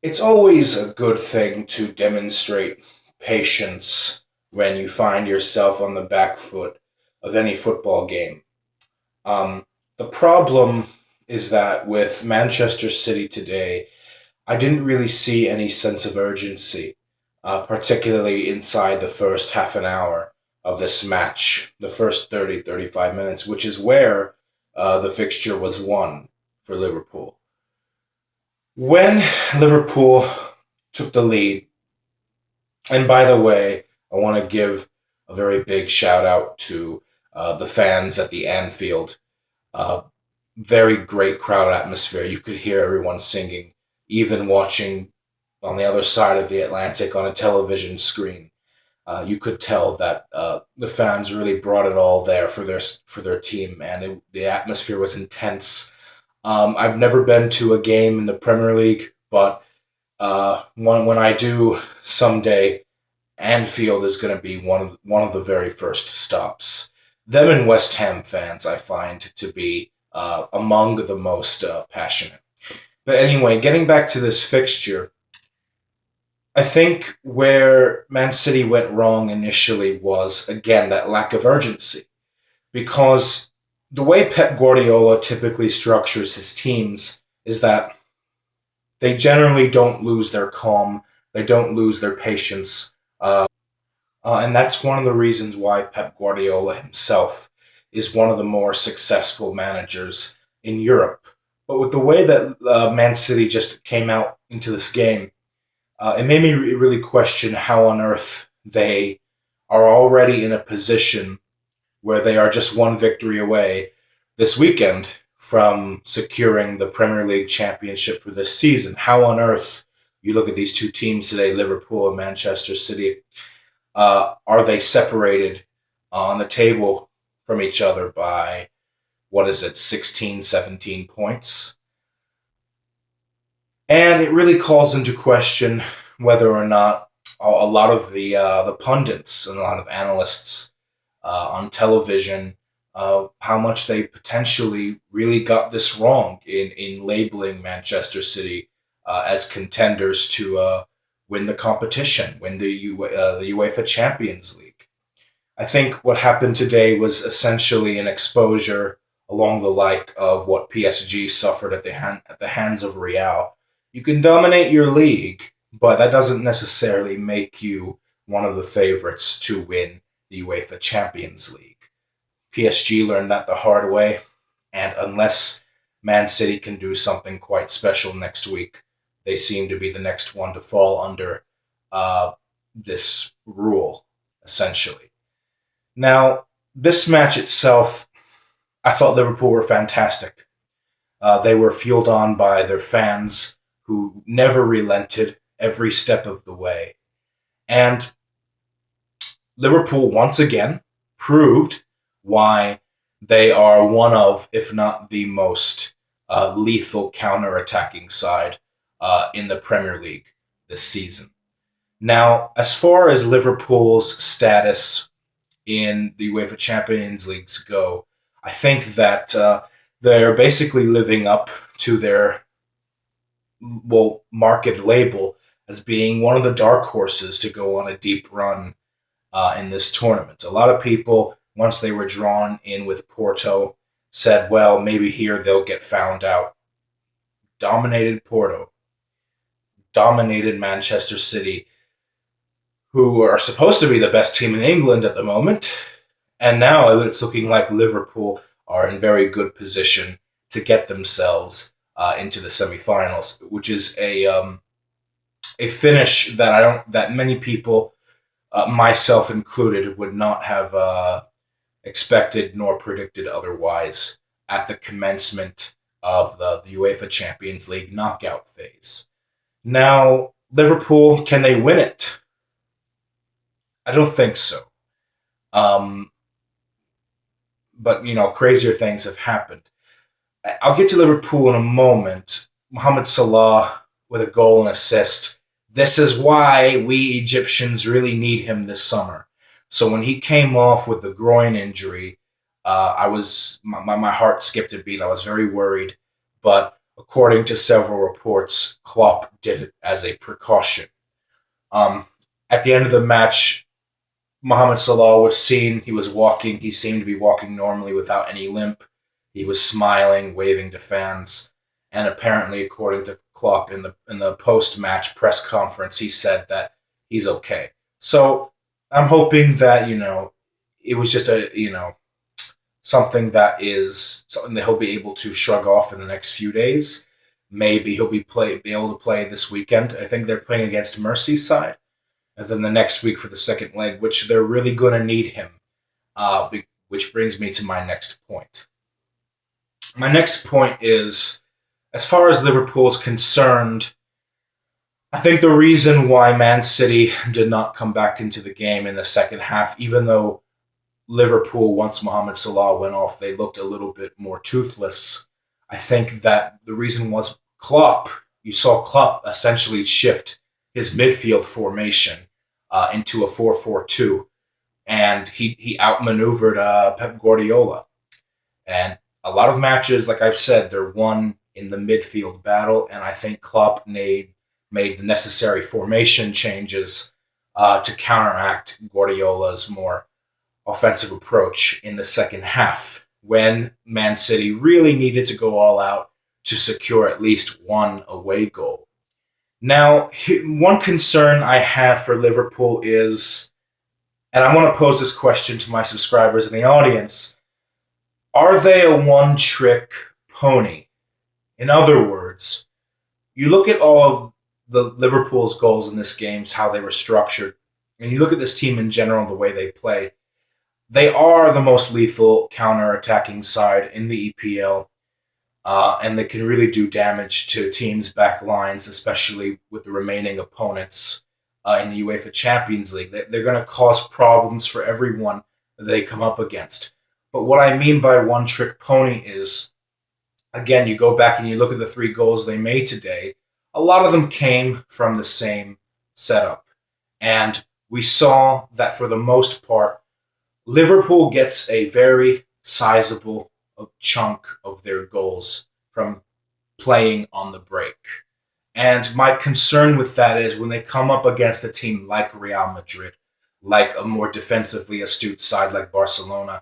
It's always a good thing to demonstrate patience when you find yourself on the back foot of any football game. Um, the problem is that with Manchester City today, I didn't really see any sense of urgency, particularly inside the first half an hour of this match, the first 35 minutes, which is where the fixture was won for Liverpool. When Liverpool took the lead, and by the way, I want to give a very big shout out to the fans at the Anfield. Uh, Very great crowd atmosphere. You could hear everyone singing, even watching on the other side of the Atlantic on a television screen. You could tell that the fans really brought it all there for their team, and the atmosphere was intense. I've never been to a game in the Premier League, but when I do someday, Anfield is going to be one of the very first stops. Them and West Ham fans, I find to be among the most passionate. But anyway, getting back to this fixture, I think where Man City went wrong initially was again that lack of urgency, because the way Pep Guardiola typically structures his teams is that they generally don't lose their calm, they don't lose their patience. And that's one of the reasons why Pep Guardiola himself is one of the more successful managers in Europe. But with the way that Man City just came out into this game, it made me really question how on earth they are already in a position where they are just one victory away this weekend from securing the Premier League championship for this season. How on earth you look at these two teams today, Liverpool and Manchester City, are they separated on the table from each other by, what is it, 16, 17 points? And it really calls into question whether or not a lot of the pundits and a lot of analysts on television, how much they potentially really got this wrong in labeling Manchester City as contenders to win the competition, win the UEFA Champions League. I think what happened today was essentially an exposure along the like of what PSG suffered at the hands of Real. You can dominate your league, but that doesn't necessarily make you one of the favorites to win the UEFA Champions League. PSG learned that the hard way, and unless Man City can do something quite special next week, they seem to be the next one to fall under this rule, essentially. Now, this match itself, I thought Liverpool were fantastic. They were fueled on by their fans who never relented every step of the way. And Liverpool once again proved why they are one of, if not the most lethal counter-attacking side in the Premier League this season. Now, as far as Liverpool's status in the UEFA Champions Leagues go, I think that they're basically living up to their market label as being one of the dark horses to go on a deep run in this tournament. A lot of people, once they were drawn in with Porto, said, well, maybe here they'll get found out. Dominated Porto, dominated Manchester City, who are supposed to be the best team in England at the moment. And now it's looking like Liverpool are in very good position to get themselves into the semifinals, which is a finish that I don't that many people, myself included, would not have expected nor predicted otherwise at the commencement of the UEFA Champions League knockout phase. Now, Liverpool, can they win it? I don't think so. Um, but, crazier things have happened. I'll get to Liverpool in a moment. Mohamed Salah with a goal and assist. This is why we Egyptians really need him this summer. So when he came off with the groin injury, I was my heart skipped a beat. I was very worried, but According to several reports, Klopp did it as a precaution. Um, at the end of the match, Mohamed Salah was seen. He was walking. He seemed to be walking normally without any limp. He was smiling, waving to fans, and apparently, according to Klopp in the post match press conference, he said that he's okay. So I'm hoping that it was just a something that is something that he'll be able to shrug off in the next few days. Maybe he'll be able to play this weekend. I think they're playing against Merseyside, and then the next week for the second leg, which they're really going to need him. Which brings me to my next point. My next point is, as far as Liverpool is concerned, I think the reason why Man City did not come back into the game in the second half, even though Liverpool, once Mohamed Salah went off, they looked a little bit more toothless. I think that the reason was Klopp. You saw Klopp essentially shift his midfield formation into a 4-4-2, and he outmaneuvered Pep Guardiola. And a lot of matches, like I've said, they're won in the midfield battle, and I think Klopp made the necessary formation changes to counteract Guardiola's more offensive approach in the second half, when Man City really needed to go all out to secure at least one away goal. Now, one concern I have for Liverpool is, and I want to pose this question to my subscribers in the audience, are they a one-trick pony? In other words, you look at all of the Liverpool's goals in this game, how they were structured, and you look at this team in general, the way they play, they are the most lethal counter-attacking side in the EPL, and they can really do damage to teams' back lines, especially with the remaining opponents in the UEFA Champions League. They're going to cause problems for everyone that they come up against. But what I mean by one-trick pony is, again, you go back and you look at the 3 goals they made today, a lot of them came from the same setup. And we saw that for the most part, Liverpool gets a very sizable chunk of their goals from playing on the break. And my concern with that is when they come up against a team like Real Madrid, like a more defensively astute side like Barcelona,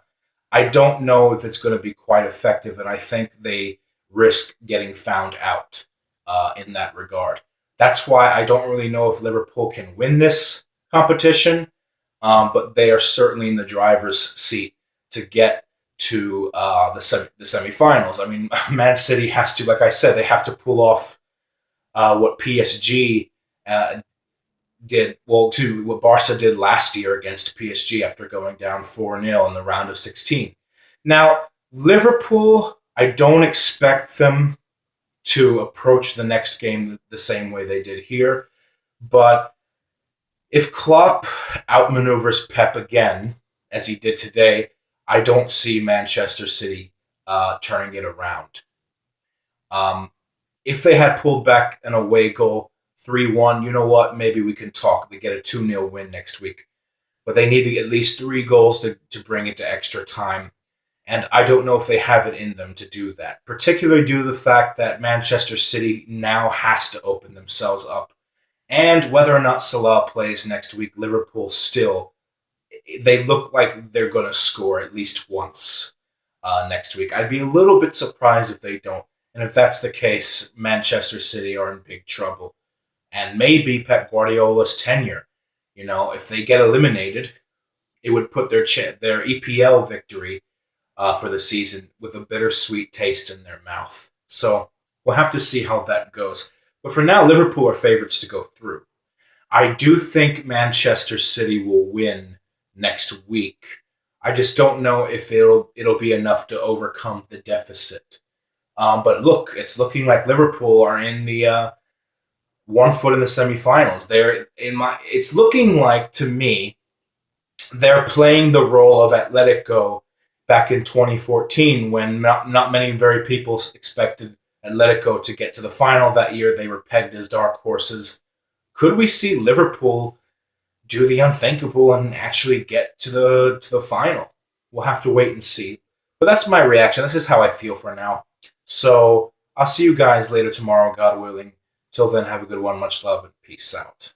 I don't know if it's going to be quite effective, and I think they risk getting found out in that regard. That's why I don't really know if Liverpool can win this competition, but they are certainly in the driver's seat to get to the semifinals. I mean, Man City has to, like I said, they have to pull off what PSG did, well, to what Barca did last year against PSG after going down 4-0 in the round of 16. Now, Liverpool, I don't expect them to approach the next game the same way they did here, but if Klopp outmaneuvers Pep again, as he did today, I don't see Manchester City turning it around. If they had pulled back an away goal 3-1, you know what? Maybe we can talk. They get a 2-0 win next week. But they need to get at least 3 goals to bring it to extra time. And I don't know if they have it in them to do that, particularly due to the fact that Manchester City now has to open themselves up. And whether or not Salah plays next week, Liverpool still, they look like they're going to score at least once next week. I'd be a little bit surprised if they don't. And if that's the case, Manchester City are in big trouble. And maybe Pep Guardiola's tenure, if they get eliminated, it would put their EPL victory for the season with a bittersweet taste in their mouth. So we'll have to see how that goes. But for now, Liverpool are favorites to go through. I do think Manchester City will win next week. I just don't know if it'll be enough to overcome the deficit. But look, it's looking like Liverpool are in the one foot in the semifinals. It's looking like, to me, they're playing the role of Atletico back in 2014, when not many very people expected Atletico to get to the final that year. They were pegged as dark horses. Could we see Liverpool do the unthinkable and actually get to the final? We'll have to wait and see. But that's my reaction. This is how I feel for now. So I'll see you guys later tomorrow, God willing. Till then, have a good one. Much love and peace out.